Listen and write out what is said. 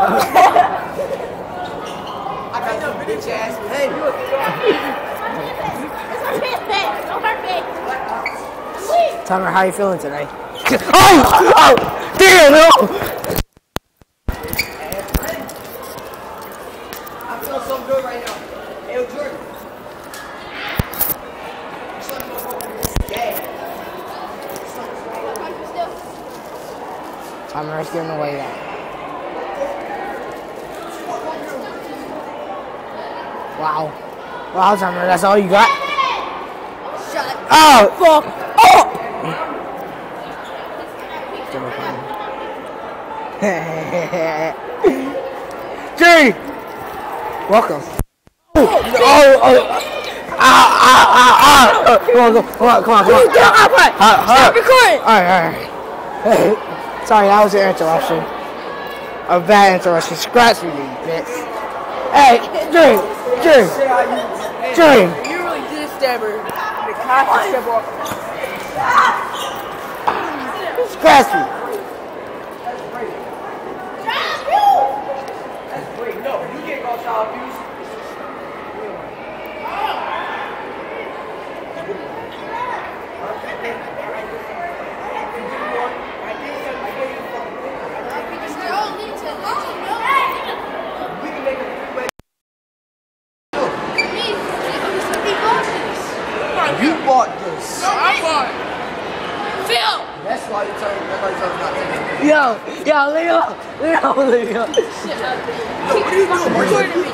I got no bitch ass. Hey. Tommy, how you feeling today? Oh! Damn, no! I feel so good right now. Hey, Jordan. Tommy, let's give him away that. Wow. Wow, Tommy, that's all you got? Shut Oh, fuck! Oh! Jerry! Welcome. Come on. Stop recording! Alright. Sorry, that was an interruption. A bad interruption. Scratch me, you bitch. Hey, Jerry! You really did stab her. The cops step off. Scratch me. Wait, no, you can't call child abuse. You bought this. I bought it. Phil! That's why you tell everybody not to. Yo, leave him. What are you doing? Recording me.